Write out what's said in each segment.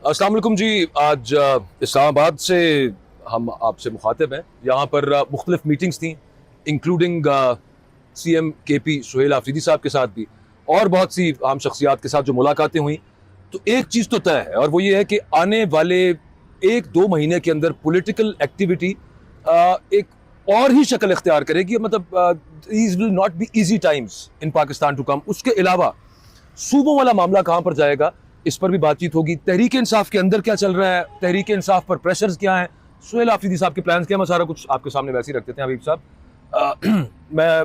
अस्सलाम वालेकुम जी। आज इस्लामाबाद से हम आपसे मुखातिब हैं। यहाँ पर मुख्तलिफ मीटिंग्स थी, including CM KP Suhail Afridi sahab के साथ भी, और बहुत सी आम शख्सियात के साथ जो मुलाकातें हुई। तो एक चीज़ तो तय है, और वो ये है कि आने वाले 1-2 महीने के अंदर पॉलिटिकल एक्टिविटी एक और ही शक्ल इख्तियार करेगी। मतलब these will not be easy times in Pakistan to come। उसके अलावा सूबों वाला मामला कहाँ पर जाएगा, इस पर भी बातचीत होगी। तहरीक इंसाफ के अंदर क्या चल रहा है, तहरीक इंसाफ पर प्रेशर्स क्या हैं, सुहेल आफरीदी साहब के प्लान्स क्या हैं, सारा कुछ आपके सामने वैसे ही रख देते हैं। हबीब साहब, मैं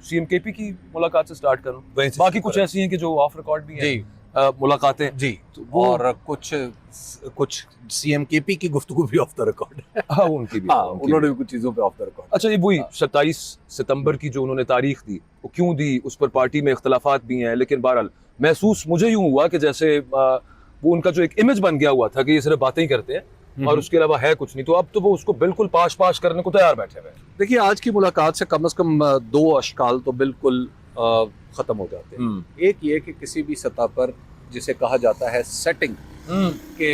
CM KP की मुलाकात से स्टार्ट करूं, बाकी कुछ ऐसी हैं कि जो ऑफ रिकॉर्ड भी हैं मुलाकातें जी, तो और कुछ CM KP की गुफ्तगू भी ऑफ द रिकॉर्ड है। हाँ, उनकी भी उन्होंने भी कुछ चीजों पे ऑफ द रिकॉर्ड। अच्छा, ये वही 27 सितंबर की जो उन्होंने तारीख दी, वो क्यों दी, उस पर पार्टी में इख्तलाफात भी हैं, लेकिन बहरहाल महसूस मुझे यूं हुआ कि जैसे वो उनका जो एक इमेज बन गया हुआ था कि ये सिर्फ बातें ही करते हैं और उसके अलावा है कुछ नहीं, तो अब तो वो उसको बिल्कुल पाश करने को तैयार बैठे हुए हैं। देखिए, आज की मुलाकात से कम 2 अशकाल तो बिल्कुल खत्म हो जाते हैं। एक ये कि किसी भी सतह पर जिसे कहा जाता है सेटिंग के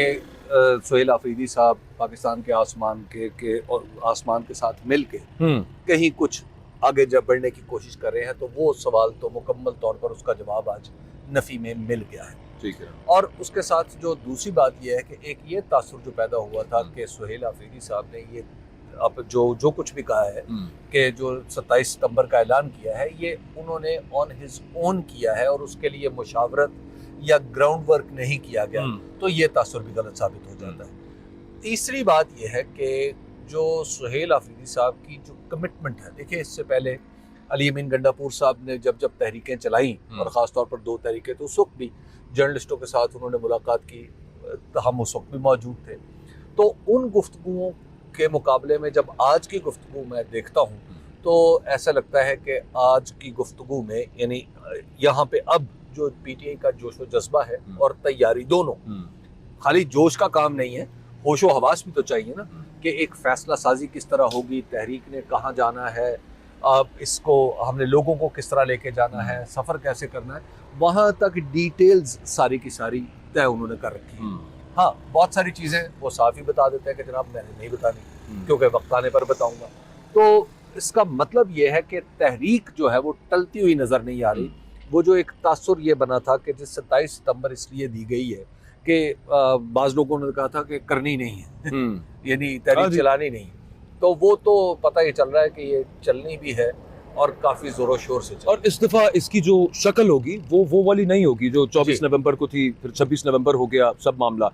सुहेल आफरीदी साहब पाकिस्तान के आसमान के साथ मिल के कहीं कुछ आगे जब बढ़ने की कोशिश कर रहे हैं, तो वो सवाल तो मुकम्मल तौर पर उसका जवाब आज नफी में मिल गया है। ठीक है। और उसके साथ जो दूसरी बात यह है कि एक ये तासुर जो पैदा हुआ था कि सुहेल आफरीदी साहब ने ये अब जो कुछ भी कहा है कि जो 27 सितंबर का ऐलान किया है, ये उन्होंने ऑन हिज ओन किया है और उसके लिए मुशावरत या ग्राउंड वर्क नहीं किया गया, तो ये तासुर भी गलत साबित हो जाता है। तीसरी बात यह है कि जो सुहेल आफरीदी साहब की जो कमिटमेंट है, देखिए इससे पहले अली अमीन गंडापुर साहब ने जब तहरीकें चलाई, और ख़ास तौर पर 2 तहरीकें, तो उस वक्त भी जर्नलिस्टों के साथ उन्होंने मुलाकात की, हम उस वक्त भी मौजूद थे। तो उन गुफ्तगुओं के मुकाबले में जब आज की गुफ्तगू मैं देखता हूँ, तो ऐसा लगता है कि आज की गुफ्तगू में यानी यहाँ पे अब जो PTI का जोश व जज्बा है और तैयारी, दोनों, खाली जोश का काम नहीं है, होशो हवास भी तो चाहिए ना, कि एक फैसला साजी किस तरह होगी, तहरीक ने कहाँ जाना है, अब इसको हमने लोगों को किस तरह लेके जाना है, सफ़र कैसे करना है, वहाँ तक डिटेल्स सारी की सारी तय उन्होंने कर रखी है। हाँ, बहुत सारी चीज़ें वो साफ ही बता देते हैं कि जनाब मैंने नहीं बतानी, क्योंकि वक्त आने पर बताऊँगा। तो इसका मतलब ये है कि तहरीक जो है वो टलती हुई नज़र नहीं आ रही। वो जो एक तासुर ये बना था कि जिस 27 सितंबर इसलिए दी गई है कि बाज़ लोगों ने कहा था कि करनी नहीं है, यानी तहरीक चलानी नहीं, तो वो तो पता ही चल रहा है कि ये चलनी भी है और काफ़ी ज़ोरों शोर से। और इस दफ़ा इसकी जो शक्ल होगी वो वाली नहीं होगी जो 24 नवंबर को थी, फिर 26 नवंबर हो गया सब मामला।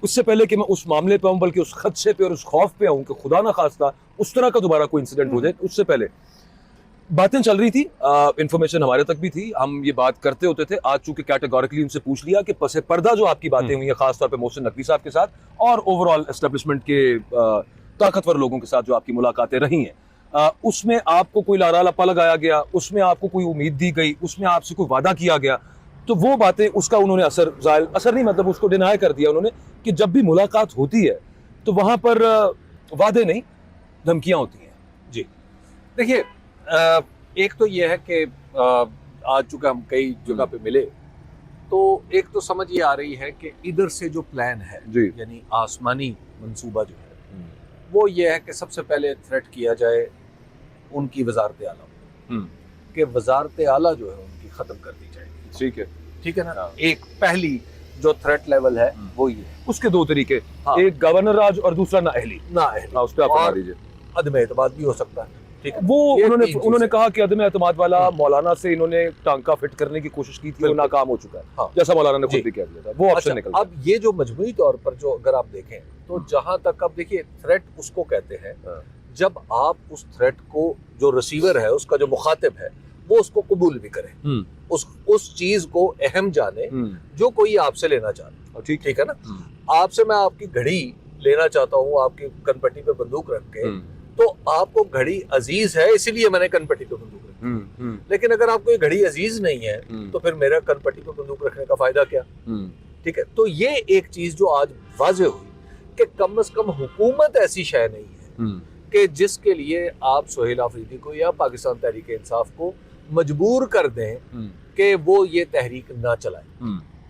उससे पहले कि मैं उस मामले पे आऊँ, बल्कि उस खदशे पे और उस खौफ पे आऊँ कि खुदा ना खास्ता उस तरह का दोबारा कोई इंसिडेंट हो जाए, उससे पहले बातें चल रही थी, इंफॉर्मेशन हमारे तक भी थी, हम ये बात करते होते थे। आज चूंकि कैटेगोरिकली उनसे पूछ लिया कि पसे पर्दा जो आपकी बातें हुई हैं, खासतौर पे मोहसिन नकवी साहब के साथ और ओवरऑल एस्टेब्लिशमेंट के ताकतवर लोगों के साथ जो आपकी मुलाकातें रही हैं, उसमें आपको कोई लारा लप्पा लगाया गया, उसमें आपको कोई उम्मीद दी गई, उसमें आपसे कोई वादा किया गया, तो वो बातें, उसका उन्होंने असर नहीं, मतलब उसको डिनाई कर दिया उन्होंने कि जब भी मुलाकात होती है तो वहाँ पर वादे नहीं, धमकियाँ होती हैं। जी, देखिए, एक तो ये है कि आज चूँकि हम कई जगह पे मिले, तो एक तो समझ ये आ रही है कि इधर से जो प्लान है, यानी आसमानी मंसूबा जो है, वो ये है कि सबसे पहले थ्रेट किया जाए उनकी वजारत आला, कि वजारत आला जो है उनकी ख़त्म कर दी जाएगी। ठीक है ना। एक पहली जो थ्रेट लेवल है वो ये है। उसके 2 तरीके, एक गवर्नर राज और दूसरा नाअहली। उस पर आप बता दीजिए। अदम एतमाद भी हो सकता है। ठीक है, वो उन्होंने कहा कि अदम एतमाद वाला मौलाना से इन्होंने टांका फिट करने की कोशिश की थी, वो नाकाम हो चुका है, जैसा मौलाना ने खुद भी कह दिया था, वो ऑप्शन निकल गया। अब ये जो मजमूई तौर पर जो अगर आप देखें, तो जहां तक अब देखिए, थ्रेट उसको कहते हैं जब आप उस थ्रेट को, जो रिसीवर है उसका जो मुखातिब है, वो उसको कबूल भी करे, उस चीज को अहम जाने जो कोई आपसे लेना चाहता है। ठीक है ना। आपसे मैं आपकी घड़ी लेना चाहता हूँ, आपकी कनपट्टी पे बंदूक रख के, तो आपको घड़ी अजीज है इसीलिए मैंने कनपट्टी पे बंदूक रखी, लेकिन अगर आपको ये घड़ी अजीज नहीं है, तो फिर मेरा कनपट्टी पे बंदूक रखने का फायदा क्या। ठीक है, तो ये एक चीज जो आज वाज़ेह हुई कि कम से कम हुकूमत ऐसी शय नहीं है कि जिसके लिए आप सुहेल आफरीदी को या पाकिस्तान तहरीक इंसाफ को मजबूर कर दें कि वो ये तहरीक ना चलाए।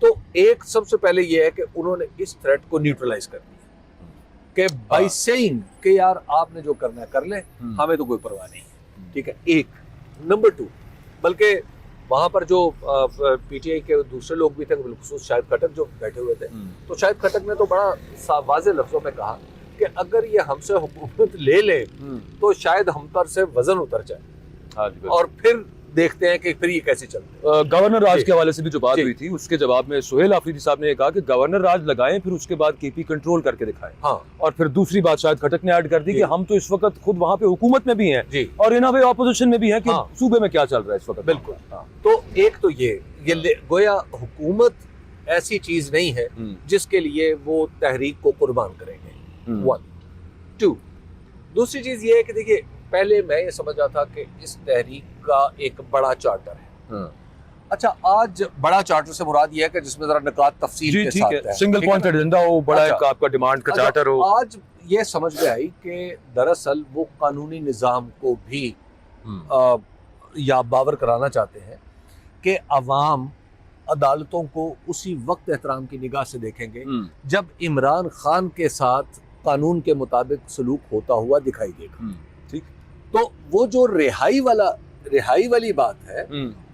तो एक सबसे पहले ये है कि उन्होंने इस थ्रेट को न्यूट्रलाइज कर दिया कि बाय सेइंग कि यार आपने जो करना है कर ले, हमें तो कोई परवाह नहीं है, ठीक है। एक नंबर 2, बल्कि वहां पर जो पीटीआई के दूसरे लोग भी थे, बिलखुसूस शाहिद खट्टक जो बैठे हुए थे, तो शाहिद खट्टक ने तो बड़ा वाज़ेह लफ्जों में कहा कि अगर ये हमसे हुकूमत ले ले तो शायद हम पर से वजन उतर जाए और फिर देखते हैं कि फिर ये कैसे चलते हैं। गवर्नर राज के हवाले से भी जो बात हुई थी, उसके जवाब में सुहेल आफरीदी साहब ने ये कहा कि गवर्नर राज लगाएं, फिर उसके बाद केपी कंट्रोल करके दिखाएं। हाँ। और फिर दूसरी बात शायद खट्टक ने ऐड कर दी कि हम तो इस वक्त खुद वहां पे हुकूमत में भी हैं जी, और इन वे ऑपोजिशन में भी हैं कि हाँ। सूबे में क्या चल रहा है इस वक्त। बिल्कुल। तो एक तो ये गोया हुकूमत ऐसी चीज नहीं है जिसके लिए वो तहरीक को कुर्बान करेंगे। 1 2 दूसरी चीज ये है कि देखिए, पहले मैं ये समझ रहा था कि इस तहरीक का एक बड़ा चार्टर है। अच्छा, आज बड़ा चार्टर से मुराद ये है कि जिसमें जरा निकात तफसील के साथ है, सिंगल पॉइंट एजेंडा हो, बड़ा अच्छा, एक आपका डिमांड का चार्टर हो। आज ये समझ में आई कि दरअसल वो कानूनी निज़ाम को भी या बावर कराना चाहते हैं कि अवाम अदालतों को उसी वक्त एहतराम की निगाह से देखेंगे जब इमरान खान के साथ कानून के मुताबिक सलूक होता हुआ दिखाई देगा। ठीक। तो वो जो रिहाई वाली बात है,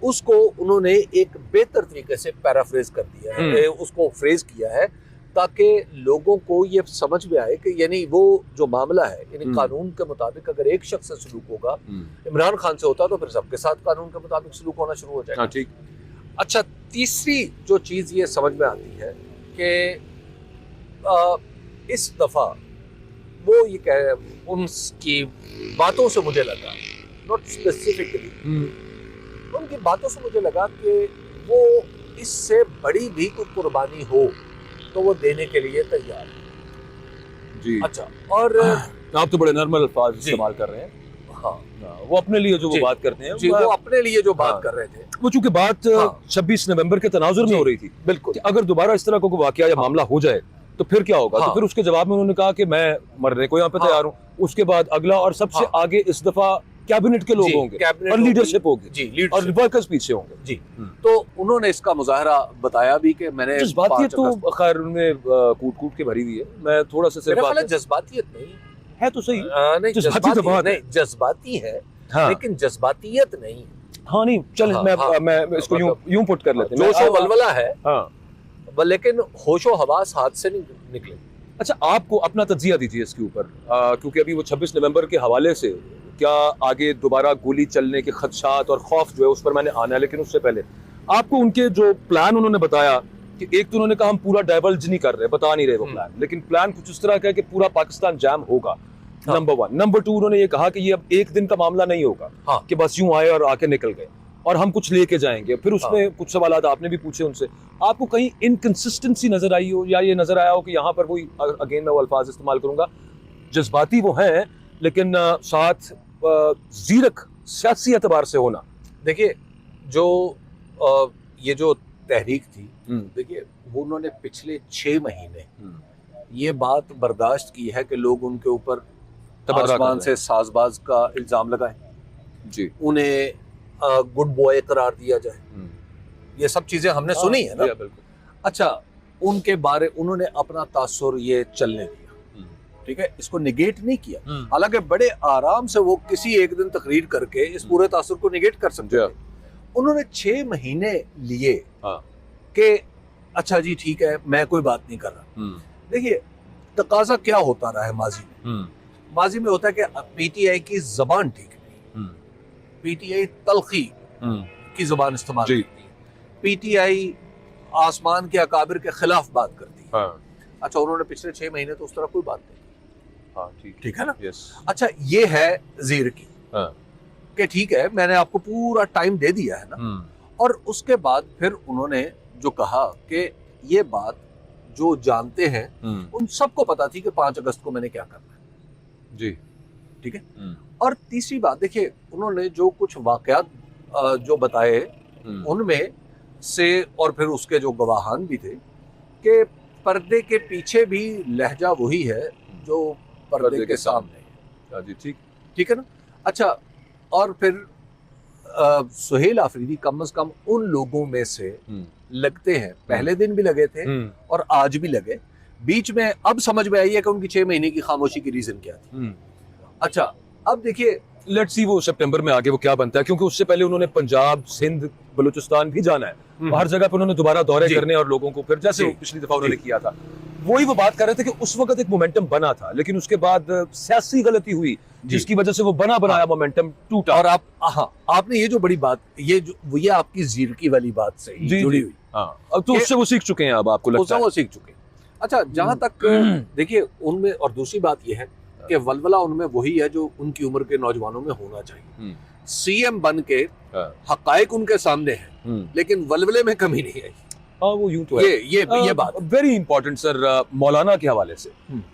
उसको उन्होंने एक बेहतर तरीके से पैराफ्रेज कर दिया है, उसको फ्रेज किया है ताकि लोगों को ये समझ में आए कि यानी वो जो मामला है, यानी कानून के मुताबिक अगर एक शख्स से सलूक होगा, इमरान खान से होता तो फिर सबके साथ कानून के मुताबिक सलूक होना शुरू हो जाएगा। ठीक। अच्छा, तीसरी जो चीज ये समझ में आती है कि इस दफा वो ये कह, उनकी बातों से मुझे लगा, नॉट स्पेसिफिकली, उनकी बातों से मुझे लगा कि वो इससे बड़ी भी कोई कुर्बानी हो तो वो देने के लिए तैयार है। जी। अच्छा, और आप तो बड़े नॉर्मल अल्फाज इस्तेमाल कर रहे हैं। हाँ, वो अपने लिए जो वो बात करते हैं, जी, वो अपने लिए जो बात कर रहे थे, वो चूंकि बात 26 नवंबर के तनाजुर में हो रही थी, बिल्कुल, कि अगर दोबारा इस तरह का कोई वाकया या मामला हो जाए तो फिर क्या होगा। तो फिर उसके जवाब में उन्होंने कहा कि मैं मरने को यहाँ पे तैयार हूँ। उसके बाद अगला और सबसे आगे इस दफा कैबिनेट के लोग होंगे और लीडरशिप होगी जी, और वर्कर्स पीछे होंगे। जी। तो उन्होंने इसका मुजाहरा बताया भी कि मैंने जज्बातियत तो खैर उनमें कूट के भरी हुई है। मैं थोड़ा सा सिर्फ जज्बातियत नहीं है तो सही, नहीं जज्बाती है, लेकिन जज्बातियत नहीं। हाँ नहीं, चल मैं इसको यूं पुट कर लेते हैं, जोश और वलवला है, हाँ, लेकिन होशो हवास हाथ से नहीं निकले। अच्छा, आपको अपना तज्जिया दीजिए इसके ऊपर, क्योंकि अभी वो 26 नवंबर के हवाले से क्या आगे दोबारा गोली चलने के खदशात और खौफ जो है उस पर मैंने आना है, लेकिन उससे पहले आपको उनके जो प्लान उन्होंने बताया कि एक तो उन्होंने कहा हम पूरा डाइवर्ज नहीं कर रहे, बता नहीं रहे वो प्लान, लेकिन प्लान कुछ इस तरह का है कि पूरा पाकिस्तान जैम होगा। नंबर 1। नंबर 2, उन्होंने ये कहा कि ये अब एक दिन का मामला नहीं होगा कि बस यूं आए और आके निकल गए और हम कुछ लेके जाएंगे। फिर उसमें कुछ सवाल आपने भी पूछे उनसे, आपको कहीं इनकंसिस्टेंसी नजर आई हो या ये नजर आया हो कि यहाँ पर वही, अगेन मैं वो अल्फाज इस्तेमाल करूंगा, जज्बाती वो हैं लेकिन साथ जीरक सियासी एतबार से होना। देखिए, जो ये जो तहरीक थी, देखिए वो उन्होंने पिछले 6 महीने ये बात बर्दाश्त की है कि लोग उनके ऊपर आसमान से साजबाज का इल्जाम लगाएं, जी, उन्हें गुड बॉय करार दिया जाए, ये सब चीजें हमने सुनी है ना। अच्छा, उनके बारे उन्होंने अपना तासुर ये चलने दिया, ठीक है, इसको निगेट नहीं किया। हालांकि बड़े आराम से वो किसी एक दिन तकरीर करके इस पूरे तासुर को निगेट कर सकते थे। उन्होंने 6 महीने लिए कि अच्छा जी ठीक है, मैं कोई बात नहीं कर रहा। देखिए, तकाजा क्या होता रहा है माजी में, माजी में होता है कि पीटीआई की जबान ठीक नहीं, पीटीआई तलखी की जबान इस्तेमाल करती है, पीटीआई आसमान के अकाबिर के खिलाफ बात करती है। अच्छा, उन्होंने पिछले 6 महीने तो उस तरह कोई बात नहीं, ठीक है ना। अच्छा, ये है जीर की कि ठीक है, मैंने आपको पूरा टाइम दे दिया है ना। और उसके बाद फिर उन्होंने जो कहा कि ये बात जो जानते हैं उन सबको पता थी कि 5 अगस्त को मैंने क्या करना है, जी, ठीक है। और तीसरी बात, देखिए उन्होंने जो कुछ वाकयात जो बताए उनमें से, और फिर उसके जो गवाहान भी थे, कि पर्दे के पीछे भी लहजा वही है जो पर्दे के सामने है। जी, ठीक है ना। अच्छा, और फिर सुहेल आफरीदी कम से कम उन लोगों में से लगते हैं, पहले दिन भी लगे थे और आज भी लगे। बीच में अब समझ में आई है कि उनकी 6 महीने की खामोशी की रीजन क्या थी। अच्छा, अब देखिए, लेट्स सी वो सितंबर में आगे वो क्या बनता है, क्योंकि उससे पहले उन्होंने पंजाब, सिंध, बलूचिस्तान भी जाना है। हर जगह पे उन्होंने दोबारा दौरे करने और लोगों को फिर जैसे पिछली दफा उन्होंने किया था, वही वो बात कर रहे थे कि उस वक्त एक मोमेंटम बना था, लेकिन उसके बाद सियासी गलती हुई जिसकी वजह से वो बना बनाया मोमेंटम टूटा। और आपने ये जो बड़ी बात, ये आपकी जीरकी वाली बात से जुड़ी हुई। अब तो उससे वो सीख चुके हैं, अब आपको लगता है वो सीख चुके हैं। अच्छा, जहां तक देखिए उनमें, और दूसरी बात ये है कि वलवला उनमें वही है जो उनकी उम्र के नौजवानों में होना चाहिए। सीएम बन के हकायक उनके सामने है, लेकिन वलवले में कमी नहीं आई। हाँ, वो यूं तो है। ये बात वेरी इंपॉर्टेंट सर, मौलाना के हवाले से।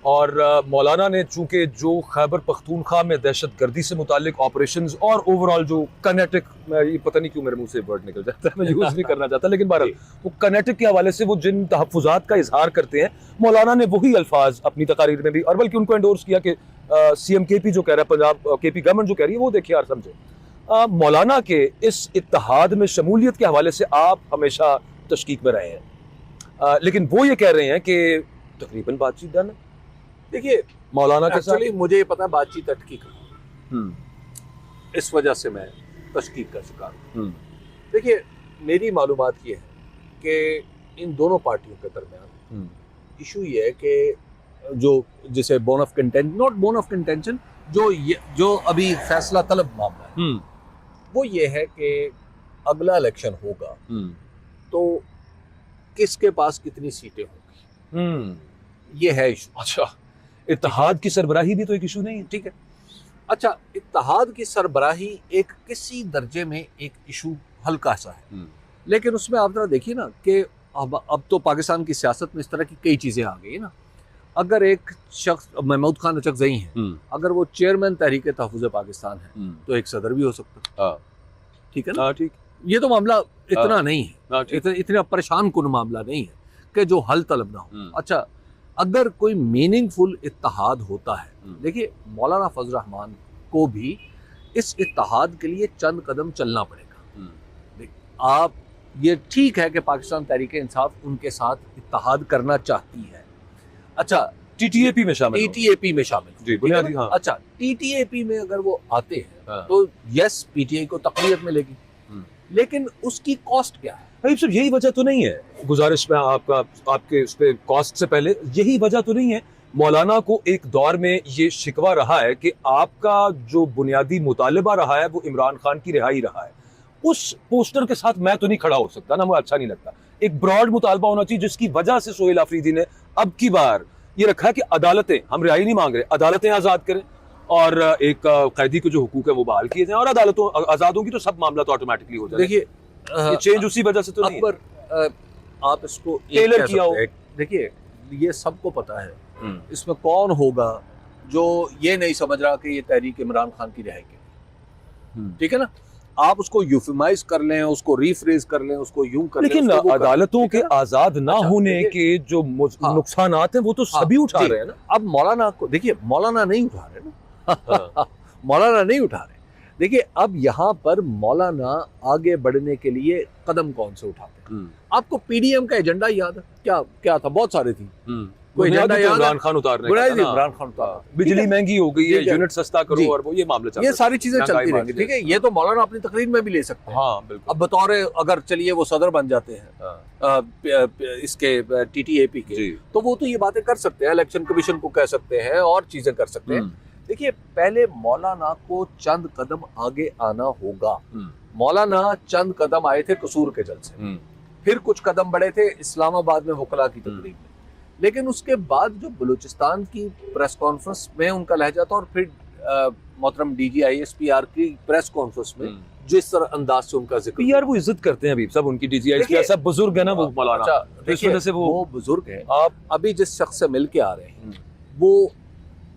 और मौलाना ने चूंकि जो खैबर पख्तूनख्वा में दहशतगर्दी से मुतालिक ऑपरेशंस और ओवरऑल जो कनेटिक, ये पता नहीं क्यों मेरे मुंह से वर्ड निकल जाता है, मैं यूज नहीं करना चाहता, लेकिन बहरहाल वो कनेटिक के हवाले से वो जिन तहफ़्फ़ुज़ात का इजहार करते हैं, मौलाना ने वही अल्फाज अपनी तकारीर में भी, और बल्कि उनको एंडोर्स किया कि सीएम केपी जो कह रहा है, पंजाब केपी गवर्नमेंट जो कह रही है, वो देखिए यार समझे। मौलाना के इस इत्तेहाद में शमूलियत के हवाले से आप हमेशा तशकीक में रहे हैं, लेकिन वो ये कह रहे हैं कि तकरीबन बातचीत डन है। देखिए, मौलाना के साथ मुझे ये पता है बातचीत अटकी इस वजह से मैं तशकीक का शिकार हूं। देखिए, मेरी मालूमात ये है कि इन दोनों पार्टियों के दरमियान इशू ये है कि जो जिसे bone of contention, not bone of contention, जो अभी फैसला तलब मामला है, वो ये है कि अगला इलेक्शन होगा तो किसके पास कितनी सीटें होंगी, ये है इशू। अच्छा, इत्तेहाद की सरबराही भी तो एक इशू नहीं है, ठीक है। अच्छा, इत्तेहाद की सरबराही एक किसी दर्जे में एक इशू हल्का सा है, लेकिन उसमें आप जरा देखिए ना कि अब तो पाकिस्तान की सियासत में इस तरह की कई चीजें आ गई ना। अगर एक शख्स, महमूद खान अचकज़ई हैं, अगर वो चेयरमैन तहरीक तहफ़्फ़ुज़ पाकिस्तान है तो एक सदर भी हो सकता है, ठीक है ना। ठीक, ये तो मामला इतना नहीं है, इतना परेशान कुन मामला नहीं है कि जो हल तलब ना हो। अच्छा, अगर कोई मीनिंगफुल इत्तेहाद होता है, देखिए मौलाना फजल रहमान को भी इस इत्तेहाद के लिए चंद कदम चलना पड़ेगा। आप, ये ठीक है कि पाकिस्तान तहरीक इंसाफ उनके साथ इत्तेहाद करना चाहती है। अच्छा, टीटीएपी में शामिल, जी, बुनियादी, हाँ। अच्छा, टीटीएपी में अगर वो आते हैं तो यस, पीटीआई को तकलीफ मिलेगी, लेकिन उसकी कॉस्ट क्या है? भाई सिर्फ यही वजह तो नहीं है, गुजारिश में आपके उस पे कॉस्ट से पहले यही वजह तो नहीं है। मौलाना को एक दौर में ये शिकवा रहा है कि आपका जो बुनियादी मुतालिबा रहा है वो इमरान खान की रिहाई रहा है। उस पोस्टर के साथ मैं तो नहीं खड़ा हो सकता ना, मुझे अच्छा नहीं लगता। एक ब्रॉड मुतालबा होना चाहिए, जिसकी वजह से सुहेल आफरीदी ने अब की बार ये रखा है कि अदालतें, हम रिहाई नहीं मांग रहे, अदालतें आज़ाद करें और एक कैदी के जो हुकूक है वो बहाल किए जाएं, और अदालतों आज़ाद होंगी तो सब मामला तो ऑटोमेटिकली हो जाए। देखिए, ये चेंज उसी वजह से तो नहीं है। आप इसको टेलर किया हो। देखिए, ये सबको पता है, इसमें कौन होगा जो ये नहीं समझ रहा कि ये तहरीक इमरान खान की रिहाई के, ठीक है ना। आप उसको यूफेमाइज कर लें, उसको रीफ्रेज कर लें, उसको यूं कर लें, लेकिन अदालतों के आजाद ना होने के जो नुकसानात हैं वो तो सभी उठा रहे हैं ना। अब मौलाना को देखिए, मौलाना नहीं उठा रहे ना, मौलाना नहीं उठा रहे। देखिए, अब यहाँ पर मौलाना आगे बढ़ने के लिए कदम कौन से उठाते हैं? आपको पीडीएम का एजेंडा याद है? क्या था? बहुत सारे थी। कोई एजेंडा इमरान खान उतारने का था, इमरान खान उतारना, बिजली महंगी हो गई है, यूनिट सस्ता करो, और वो ये मामले चल रहे हैं। ये सारी चीजें चलती रहेंगी, ठीक है। ये तो मौलाना अपनी तकरीर में भी ले सकते हैं। हाँ, बिल्कुल। अब बतौर, अगर चलिए वो सदर बन जाते हैं इसके टीटीएपी के, तो वो तो ये बातें कर सकते हैं, इलेक्शन कमीशन को कह सकते हैं और चीजें कर सकते हैं। देखिए, पहले मौलाना को चंद कदम आगे आना होगा। मौलाना चंद कदम आए थे कसूर के जलसे, फिर कुछ कदम बढ़े थे इस्लामाबाद में वकला की तकरीर में, लेकिन उसके बाद जो बलूचिस्तान की प्रेस कॉन्फ्रेंस में उनका लहजा था, और फिर मोहतरम DGISPR की प्रेस कॉन्फ्रेंस में जिस तरह अंदाज से उनका जिक्र, यार वो इज्जत करते हैं अभी सब उनकी, DGISPR सब बुजुर्ग है ना वो मौलाना। अच्छा, इस वजह से वो बुजुर्ग हैं। आप अभी जिस शख्स से मिल के आ रहे हैं वो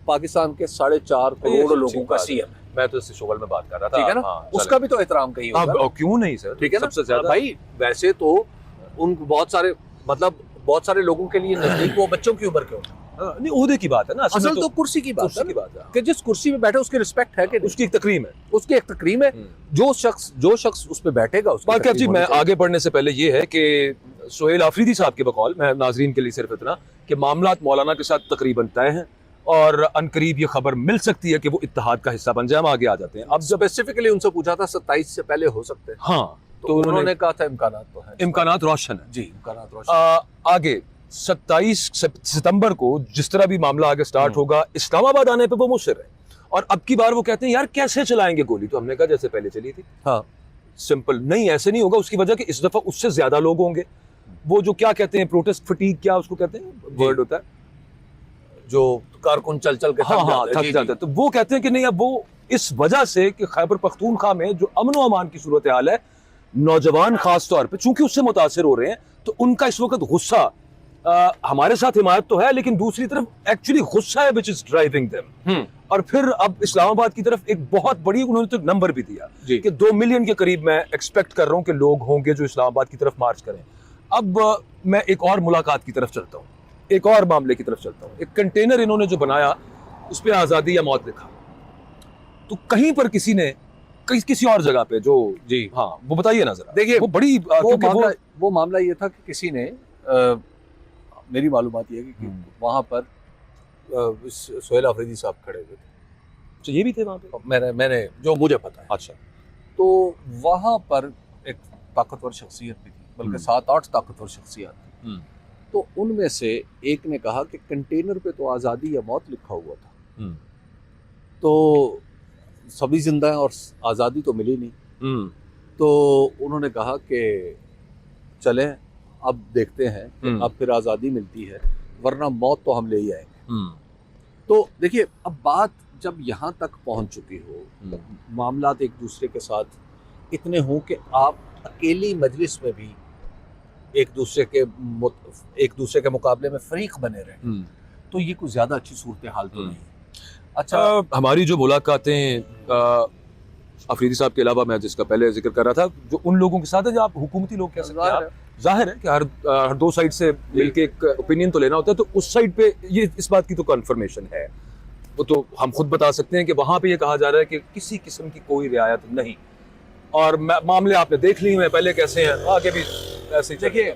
पाकिस्तान के 4.5 करोड़ लोगों का सीएम है। मैं तो इस शोगल में बात कर रहा था, ठीक है ना। उसका भी तो एहतराम कहीं होगा। क्यों नहीं सर, ठीक है ना। सबसे ज्यादा भाई, वैसे तो उन बहुत सारे, मतलब बहुत सारे लोगों के लिए नजदीक वो बच्चों की उम्र के होते हैं। नहीं ओहदे की बात है ना, असल तो कुर्सी की बात कुर्सी है की ना, बात है, कि जिस कुर्सी पे बैठे उसकी रिस्पेक्ट है कि नहीं? उसकी एक तकरीम है। उसकी एक तकरीम है, जो शख्स उस पे बैठेगा उसकी बाकी तकरीम जी होनी मैं चाहिए। आगे बढ़ने से पहले ये है कि सुहेल आफरीदी साहब के बकौल, मैं नाजरीन के लिए सिर्फ इतना कि मामलात मौलाना के साथ तकरीबन तय हैं और अनकरीब ये खबर मिल सकती है कि वो इत्तेहाद का हिस्सा बन जाए। हम आगे आ जाते हैं। अब स्पेसिफिकली उनसे पूछा था 27 से पहले हो सकते हैं, हाँ, तो उन्होंने कहा था इम्कानात तो है, इम्कानात रोशन है जी, इम्कानात रोशन। आगे 27 सितंबर को जिस तरह भी मामला आगे स्टार्ट होगा, इस्लामाबाद आने पे वो मुसर है और अब की बार वो कहते हैं यार कैसे चलाएंगे गोली, तो हमने कहा जैसे पहले चली थी। हाँ, सिंपल नहीं, ऐसे नहीं होगा। उसकी वजह कि इस दफा उससे ज्यादा लोग होंगे। वो जो क्या कहते हैं प्रोटेस्ट फटीग, क्या उसको कहते हैं, वर्ड होता है जो कारकुन चल चल के हाँ हाँ थक थक जाते जाता है, तो वो कहते हैं कि नहीं, अब वो इस वजह से कि खैबर पख्तूनख्वा में जो अमन व अमान की सूरत हाल है, नौजवान खास तौर पे चूंकि उससे मुतासिर हो रहे हैं, तो उनका इस वक्त गुस्सा हमारे साथ हिमायत तो है, लेकिन दूसरी तरफ एक्चुअली गुस्सा है विच इज ड्राइविंग देम। और फिर अब इस्लामाबाद की तरफ एक बहुत बड़ी उन्होंने तो नंबर भी दिया जी। कि 2 मिलियन के करीब मैं एक्सपेक्ट कर रहा हूं कि लोग होंगे जो इस्लामाबाद की तरफ मार्च करें। अब मैं एक और मुलाकात की तरफ चलता हूं, एक और मामले की तरफ चलता हूं। एक कंटेनर इन्होंने जो बनाया उस पर आज़ादी या मौत लिखा, तो कहीं पर किसी ने किसी और जगह पे जो जी, हाँ वो बताइए ना जरा। देखिए, वो बड़ी वो मामला ये था कि किसी ने मेरी मालूमात ये है कि वहाँ पर सुहेल आफरीदी साहब खड़े हुए थे, तो ये भी थे वहाँ पे, मैंने जो मुझे पता है। अच्छा, तो वहाँ पर एक ताकतवर शख्सियत भी थी, बल्कि 7-8 ताकतवर शख्सियत थी। तो उनमें से एक ने कहा कि कंटेनर पे तो आज़ादी या मौत लिखा हुआ था, तो सभी जिंदा हैं और आज़ादी तो मिली नहीं। तो उन्होंने कहा कि चलें अब देखते हैं कि अब फिर आज़ादी मिलती है, वरना मौत तो हम ले ही आएंगे। तो देखिए, अब बात जब यहाँ तक पहुँच चुकी हो, मामलात एक दूसरे के साथ इतने हों कि आप अकेली मजलिस में भी एक दूसरे के मुकाबले में फरीक बने रहे, तो ये कुछ ज़्यादा अच्छी सूरत हाल तो नहीं। अच्छा, हमारी जो मुलाकातें अफरीदी साहब के अलावा, मैं जिसका पहले जिक्र कर रहा था, जो उन लोगों के साथ है जो आप हुकूमती लोग कह सकते हैं, जाहिर है कि हर दो साइड से मिलके एक ओपिनियन तो लेना होता है, तो उस साइड पे ये इस बात की तो कन्फर्मेशन है। वो तो हम खुद बता सकते हैं कि वहाँ पे ये कहा जा रहा है कि किसी किस्म की कोई रियायत नहीं, और मामले आपने देख लिए हैं पहले कैसे हैं, आगे भी ऐसे ही। देखिए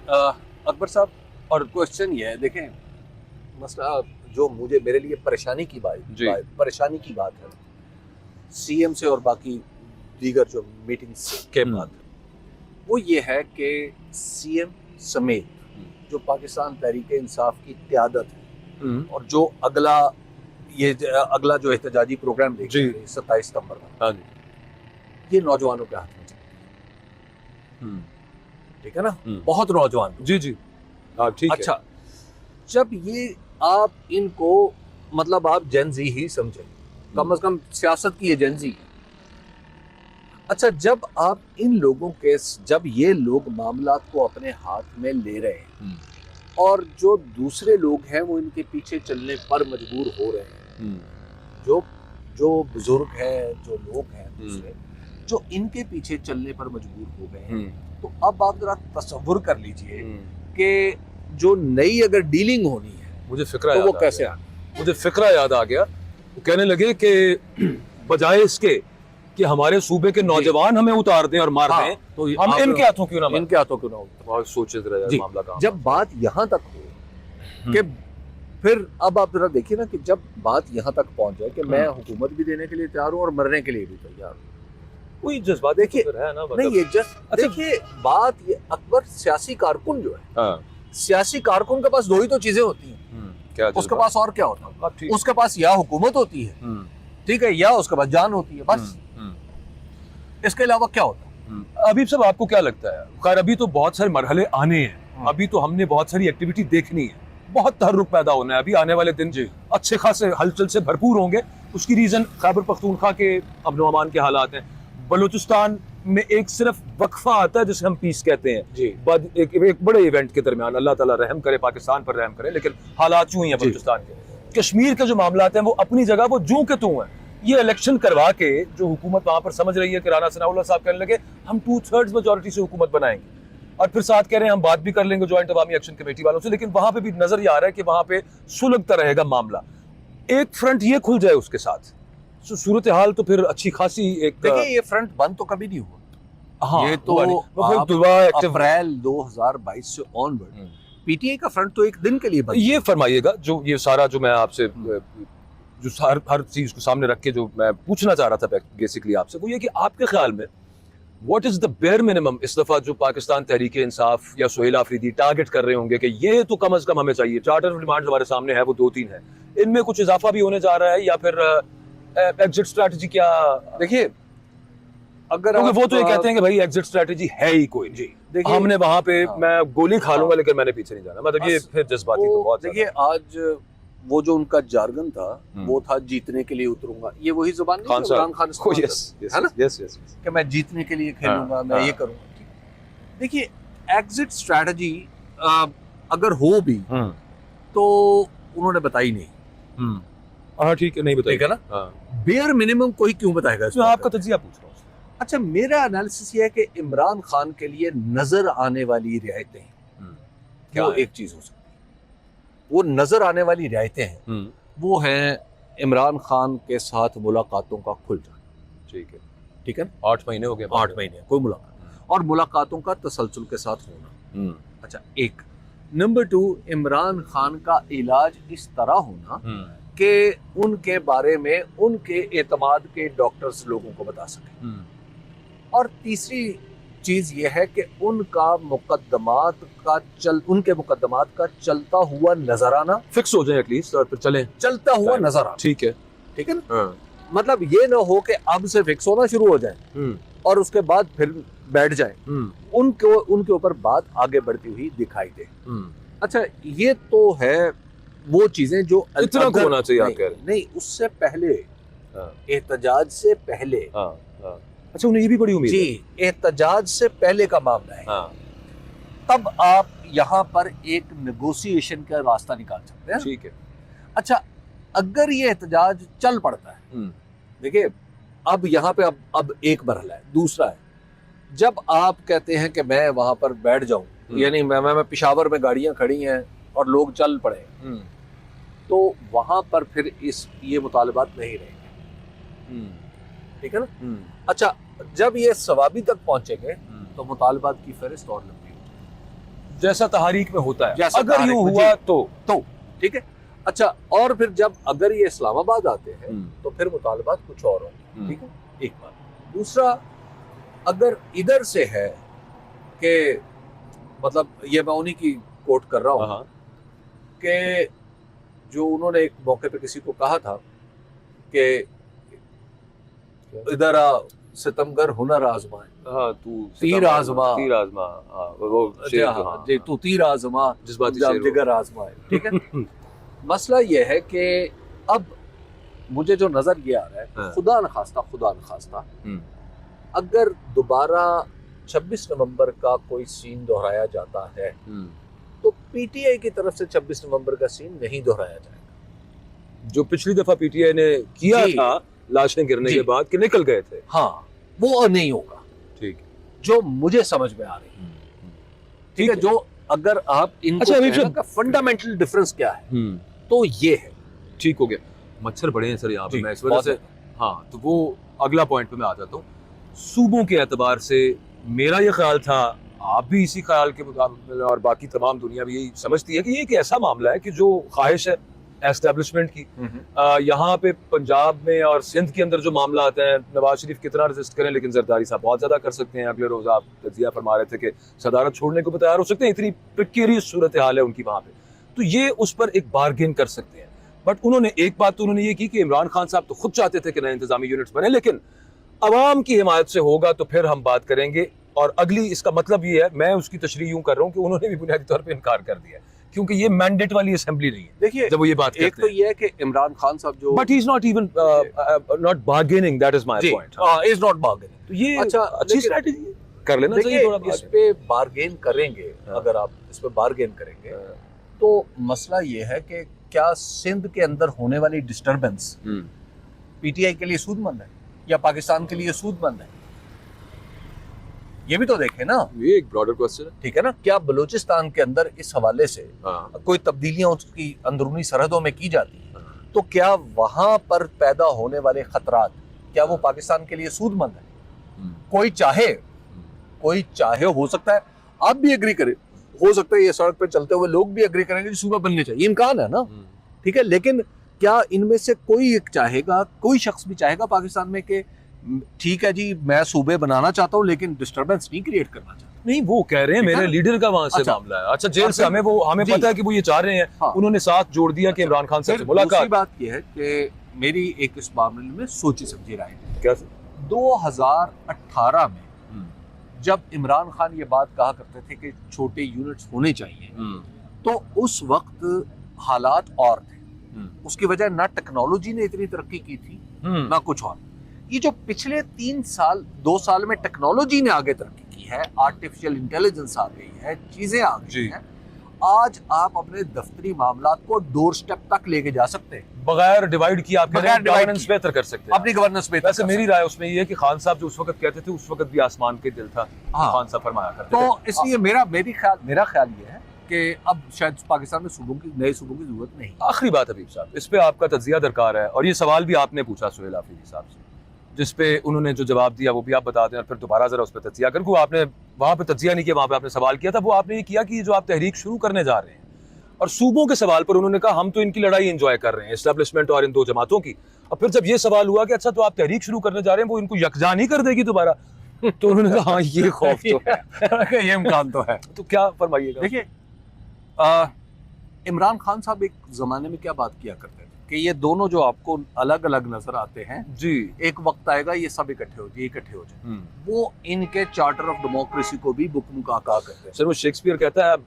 अकबर साहब, और क्वेश्चन ये है, देखें मसला जो मेरे लिए परेशानी की बात है सीएम से और बाकी दीगर जो मीटिंग्स के बाद, वो ये है कि सीएम समेत जो पाकिस्तान तहरीक इंसाफ की क़यादत है और जो अगला जो एहतजाजी प्रोग्राम देखेंगे 27 सितंबर का, ये नौजवानों के हाथ में चलता है, ठीक है ना, बहुत नौजवान। जी जी, ठीक है। अच्छा, जब ये आप इनको, मतलब आप जेनजी ही समझें, कम से कम सियासत की ये जेनजी। अच्छा, जब आप इन लोगों के, जब ये लोग मामलात को अपने हाथ में ले रहे हैं और जो दूसरे लोग हैं वो इनके पीछे चलने पर मजबूर हो रहे हैं, जो बुजुर्ग हैं, जो लोग हैं दूसरे, जो इनके पीछे चलने पर मजबूर हो गए हैं, तो अब आप जरा तसव्वुर कर लीजिए कि जो नई अगर डीलिंग होनी है, मुझे फिक्रा तो याद वो आ कैसे गया। मुझे फिक्रा याद आ गया। वो कहने लगे कि बजाय इसके कि हमारे सूबे के नौजवान हमें उतार दें और मार दें, तो हम इनके हाथों क्यों ना, इनके हाथों क्यों ना हो। बहुत सोचे जरा यार मामला का। जब बात यहाँ तक हो कि फिर अब आप जरा देखिए ना कि जब बात यहाँ तक पहुँच जाए कि मैं हुकूमत भी देने के लिए तैयार हूँ और मरने के लिए भी तैयार हूँ, कोई जज्बा देखिए है ना, नहीं, ये जस्ट देखिए बात, ये अकबर सियासी कारकुन जो है, सियासी कारकुन के पास दो ही तो चीजें होती हैं, क्या उसके पास और क्या होता है? उसके पास या हुकूमत होती है, ठीक है, या उसके पास जान होती है, बस इसके अलावा क्या होता है? अभी सब आपको क्या लगता है? खैर अभी तो बहुत सारे मरहले आने हैं, अभी तो हमने बहुत सारी एक्टिविटी देखनी है, बहुत तहर्रुक पैदा होना है, अभी आने वाले दिन अच्छे खासे हलचल से भरपूर होंगे। उसकी रीजन खैबर पख्तूनख्वा के अमन व अमान के हालात हैं। बलूचिस्तान में एक सिर्फ वक्फा आता है जिसे हम पीस कहते हैं, बाद एक बड़े इवेंट के दरमियान, अल्लाह ताला रहम करे, पाकिस्तान पर रहम करे, लेकिन हालात यूं ही हैं बलूचिस्तान के। कश्मीर के जो मामलात हैं वो अपनी जगह वो जूं के तूं हैं। ये इलेक्शन करवा के जो हुकूमत वहां पर समझ रही है कि राना सनाउल्लाह साहब कहने लगे हम 2/3 मेजॉरिटी से हुकूमत बनाएंगे, और फिर साथ कह रहे हैं हम बात भी कर लेंगे ज्वाइंट अवामी एक्शन कमेटी वालों से, लेकिन वहां पे भी नजर ये आ रहा है कि वहां पे सुलगता रहेगा मामला। एक फ्रंट ये खुल जाए उसके साथ, सूरत हाल तो फिर अच्छी खासी एक देखिए ये फ्रंट बंद तो कभी नहीं हुआ। हाँ, ये तो फिर दुआ एक्टिव अप्रैल 2022 से ऑनवर्ड पीटीआई का फ्रंट तो एक दिन के लिए बंद। ये फरमाइएगा जो ये सारा जो मैं आपसे जो हर चीज को सामने रख के जो मैं पूछना चाह रहा था बेसिकली आपसे, वो ये कि आपके ख्याल में what is the bare minimum इस दफा जो पाकिस्तान तहरीक इंसाफ या सुहेल आफरीदी टारगेट कर रहे होंगे कि ये तो कम से कम हमें चाहिए। चार्टर ऑफ डिमांड हमारे सामने है, वो 2-3 है, इनमें कुछ इजाफा भी होने जा रहा है या फिर एग्जिट स्ट्रैटेजी क्या? देखिए अगर वो तो ये कहते हैं कि भाई एग्जिट स्ट्रैटेजी है ही कोई नहीं, देखिए हमने वहां पे मैं गोली खा लूंगा लेकिन मैंने पीछे नहीं जाना, मतलब ये फिर जज्बाती तो बहुत। देखिए आज वो जो उनका जार्गन था वो था जीतने के लिए उतरूंगा, ये वही जुबान नहीं है इमरान खान को, है ना, कि मैं जीतने के लिए खेलूंगा, मैं ये करूंगा। देखिए एग्जिट स्ट्रैटेजी अगर हो भी तो उन्होंने बताई नहीं। हाँ ठीक है, नहीं बताइए, ठीक है ना। बेयर मिनिमम कोई क्यों बताएगा? मैं आपका तजिया पूछ रहा हूँ। अच्छा मेरा एनालिसिस ये है कि इमरान खान के लिए नजर आने वाली रियायतें क्या एक चीज हो सकती है, वो नजर आने वाली रियायतें हैं वो हैं इमरान खान के साथ मुलाकातों का खुल जाना। ठीक है 8 महीने हो गए, 8 महीने कोई मुलाकात, और मुलाकातों का तसलसल के साथ होना। अच्छा एक नंबर 2 इमरान खान का इलाज इस तरह होना कि उनके बारे में उनके एतमाद के डॉक्टर्स लोगों को बता सके। और तीसरी चीज ये है कि उनके मुकद्दमात का चलता हुआ नजर आना, फिक्स हो जाए एटलीस्ट और फिर चलता हुआ नजर आना। ठीक है ना। मतलब ये ना हो कि अब से फिक्स होना शुरू हो जाए और उसके बाद फिर बैठ जाए, उनके ऊपर बात आगे बढ़ती हुई दिखाई दे। अच्छा ये तो है वो चीजें जो इतना होना चाहिए आप कह रहे हैं। नहीं उससे पहले, एहतजाज से पहले। अच्छा उन्हें ये भी बड़ी उम्मीद है। जी एहतजाज से पहले का मामला है। तब आप यहाँ पर एक नेगोशिएशन का रास्ता निकाल सकते हैं। ठीक है। अच्छा अगर ये एहतजाज चल पड़ता है, देखिए अब यहाँ पे अब एक मरहला है, दूसरा है जब आप कहते हैं कि मैं वहां पर बैठ जाऊं, यानी मैं पेशावर में गाड़ियां खड़ी हैं और लोग चल पड़े, तो वहां पर फिर ये मुतालबात नहीं रहेंगे। ठीक है ना। अच्छा जब ये सवाबी तक पहुंचेंगे तो मुतालबात की फहरिस्त और लंबी होगी, जैसा तहरीक में होता है, अगर यूं हुआ तो ठीक है। अच्छा और फिर जब अगर ये इस्लामाबाद आते हैं तो फिर मुतालबात कुछ और होंगे। ठीक है एक बात। दूसरा अगर इधर से है कि मतलब ये मैं उन्हीं की कोट कर रहा हूँ कि जो उन्होंने एक मौके पे किसी को कहा था कि इधर सितमगर हुनर आजमाए, तू तीर आजमा, वो तू तीर आजमा जिगर आजमाए। ठीक है। मसला ये है कि अब मुझे जो नजर ये आ रहा है, खुदा न खास्ता अगर दोबारा 26 नवंबर का कोई सीन दोहराया जाता है तो पीटीआई की तरफ से 26 नवंबर का सीन नहीं दोहराया जाएगा जो पिछली दफा पीटीआई ने किया था लाशें गिरने के बाद कि निकल गए थे। हाँ वो नहीं होगा। ठीक जो मुझे समझ में आ रही है। ठीक है। जो अगर आप इनको का फंडामेंटल डिफरेंस क्या है तो ये है। ठीक हो गया। मच्छर बड़े हैं सर यहाँ पे, मैं इस वजह से हाँ तो वो अगला पॉइंट पे मैं आ जाता हूँ। सूबों के एतबार से मेरा ये ख्याल था, आप भी इसी ख्याल के मुताबिक और बाकी तमाम दुनिया भी यही समझती है कि ये एक ऐसा मामला है कि जो ख्वाहिश है एस्टेब्लिशमेंट की, यहाँ पे पंजाब में और सिंध के अंदर जो मामला आता है, नवाज शरीफ कितना रेजिस्ट करें लेकिन जरदारी साहब बहुत ज्यादा कर सकते हैं। अगले रोज आप तजिया फरमा रहे थे कि सदारत छोड़ने को भी तैयार हो सकते हैं, इतनी प्रिकेरियस सूरत हाल है उनकी वहां पे, तो ये उस पर एक बार्गेन कर सकते हैं। बट उन्होंने एक बात तो उन्होंने ये की कि इमरान खान साहब तो खुद चाहते थे कि नए इंतजामी यूनिट्स बने, लेकिन अवाम की हिमायत से होगा तो फिर हम बात करेंगे। और अगली इसका मतलब ये है, मैं उसकी तशरीह यूं कर रहा हूँ कि उन्होंने भी बुनियादी तौर पर इनकार कर दिया क्योंकि ये मैंडेट वाली असेंबली नहीं है। देखिए जब वो ये बात एक तो ये है कि इमरान खान साहब जो but he is not even not bargaining, that is my point, is not bargaining. तो ये अच्छा अच्छी स्ट्रेटजी कर लेना चाहिए थोड़ा। इस पे बार्गेन करेंगे, अगर आप इस पे बार्गेन करेंगे तो मसला ये है कि क्या सिंध के अंदर होने वाली डिस्टर्बेंस पीटीआई के लिए सूदमंद है या पाकिस्तान के लिए सूदमंद है? ये भी तो देखें ना, ये एक ब्रॉडर क्वेश्चन है। ठीक है ना, क्या बलूचिस्तान के अंदर इस हवाले से हाँ, कोई तब्दीलियां उसकी अंदरूनी सरहदों में की जाती हैं, तो क्या वहां पर पैदा होने वाले खतरात क्या वो पाकिस्तान के लिए सूदमंद है? कोई चाहे हो सकता है आप भी एग्री करें, हो सकता है ये सड़क पे चलते हुए लोग भी एग्री करेंगे कि सूबा बनने चाहिए, इम्कान है ना, ठीक है, लेकिन क्या इनमें से कोई एक चाहेगा, कोई शख्स भी चाहेगा पाकिस्तान में कि ठीक है जी मैं सूबे बनाना चाहता हूँ लेकिन डिस्टर्बेंस नहीं क्रिएट करना चाहता? नहीं वो कह रहे हैं ठीक है मेरे ना? लीडर का वहां से अच्छा। मामला है। अच्छा जेल से अच्छा। हमें जी। पता है कि वो ये चाह रहे हैं, हाँ। उन्होंने साथ जोड़ दिया कि अच्छा। इमरान खान साहब फिर से मुलाकात। दूसरी बात यह है कि मेरी एक इस मामले में सोची समझी राय है। क्या 2018 में जब इमरान खान ये बात कहा करते थे कि छोटे यूनिट्स होने चाहिए, तो उस वक्त हालात और थे। उसकी वजह ना टेक्नोलॉजी ने इतनी तरक्की की थी ना कुछ और। ये जो पिछले 2 साल में टेक्नोलॉजी ने आगे तरक्की की है, आर्टिफिशियल इंटेलिजेंस आ गई है, चीजें आ गई जी। हैं, आज आप अपने दफ्तरी मामलात को डोर स्टेप तक लेके जा सकते हैं, बगैर डिवाइड किए आप बगैर divide गवर्नेंस किए। बेहतर कर सकते हैं। अपनी गवर्नेंस में। वैसे मेरी राय उसमें ये है कि खान साहब जो उस वक्त कहते थे उस वक्त भी आसमान के दिल था, हाँ। खान साहब फरमाया करते तो थे। इसलिए मेरा ख्याल ये है कि अब शायद पाकिस्तान में नए सूबों की जरूरत नहीं। आखिरी बात हबीब साहब, इस पे आपका तज्जिया दरकार है, और ये सवाल भी आपने पूछा सुहेल आफरीदी साहब से, जिस पे उन्होंने जो जवाब दिया वो भी आप बता दें और फिर दोबारा जरा उस पर तज्जिया करें। क्योंकि आपने वहाँ पे तज्जिया नहीं किया, वहाँ पे आपने सवाल किया था, वो आपने ये किया कि जो आप तहरीक शुरू करने जा रहे हैं और सूबों के सवाल पर उन्होंने कहा हम तो इनकी लड़ाई एंजॉय कर रहे हैं, एस्टेब्लिशमेंट और इन दो जमातों की। और फिर जब ये सवाल हुआ कि अच्छा तो आप तहरीक शुरू करने जा रहे हैं, वो इनको यकजा नहीं कर देगी दोबारा, तो उन्होंने कहा हाँ ये खौफ तो है। ये इम्कान तो है। तो क्या फरमाइएगा? देखिए इमरान खान साहब एक जमाने में क्या बात किया करते थे कि ये दोनों जो आपको अलग अलग नजर आते हैं, जी। एक वक्त आएगा ये सब इकट्ठे हो जाए। वो इनके चार्टर ऑफ डेमोक्रेसी को भी बुकम का कहा करते हैं। सर वो शेक्सपियर कहता है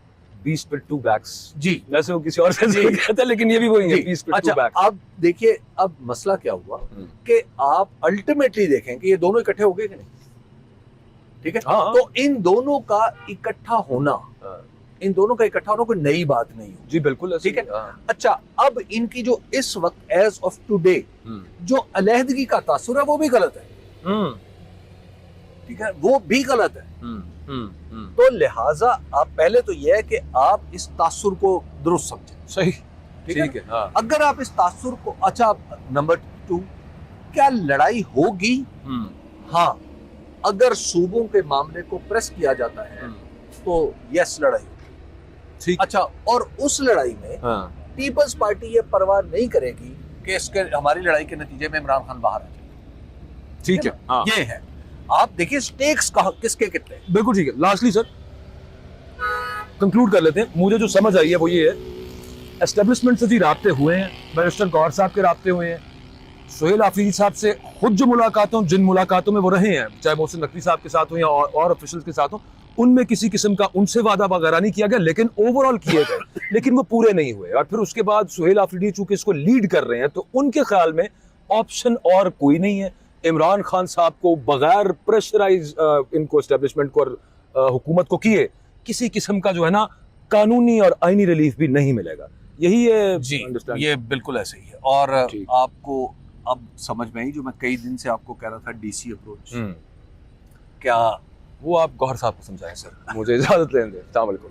बीस पे टू बैक्स, जी। वैसे वो किसी और से नहीं कहता, लेकिन ये भी वही है, जी। बीस पे टू अच्छा, बैक्स। अब देखिए अब मसला क्या हुआ कि आप अल्टीमेटली देखें कि ये दोनों इकट्ठे हो गए कि नहीं, ठीक है। हाँ। तो इन दोनों का इकट्ठा होना कोई नई बात नहीं हो। जी बिल्कुल ऐसे ठीक है। ही, हाँ। अच्छा, अब इनकी जो इस वक्त एज ऑफ टुडे जो अलहदगी का तासुर है वो भी गलत है, ठीक है, वो भी गलत है। तो लिहाजा आप पहले तो यह है कि आप इस तासुर को दुरुस्त समझें, सही, ठीक है, हाँ। अगर आप इस तासुर को, अच्छा नंबर 2, क्या लड़ाई होगी? हाँ, अगर सूबों के मामले को प्रेस किया जाता है तो यस लड़ाई होगी, ठीक। अच्छा, और उस लड़ाई में पीपल्स पार्टी ये परवाह नहीं करेगी कि इसके हमारी लड़ाई के नतीजे में इमरान खान बाहर आ जाए, ठीक है, हाँ। ये है। आप देखिए स्टेक्स किसके कितने हैं। बिल्कुल ठीक है। लास्टली सर कंक्लूड कर लेते हैं, मुझे जो समझ आई है वो ये है, एस्टेब्लिशमेंट से जी राब्ते हुए हैं, बैरिस्टर गौहर साहब के राब्ते हुए हैं, सुहेल आफरीदी साहब से खुद जो जिन मुलाकातों में वो रहे हैं, चाहे मोहसिन नकवी साहब के साथ हो या और ऑफिशियल्स के साथ हो, उनमें किसी किस्म का उनसे वादा वगैरह नहीं किया गया, लेकिन ओवरऑल किए गए, लेकिन वो पूरे नहीं हुए। और फिर उसके बाद सुहेल आफरीदी चूंकि इसको लीड कर रहे हैं, तो उनके ख्याल में ऑप्शन और कोई नहीं है। इमरान खान साहब को बगैर प्रेशराइज इनको एस्टेब्लिशमेंट को और हुकूमत को किए किसी किस्म का जो है ना कानूनी और आईनी रिलीफ भी नहीं मिलेगा। यही है जी, understand? ये बिल्कुल ऐसे ही है। और ठीक। आपको अब समझ में आई जो मैं कई दिन से आपको कह रहा था, डीसी अप्रोच, क्या वो आप गौहर साहब को समझाएं सर, मुझे इजाजत लेने दें। अस्सलाम वालेकुम।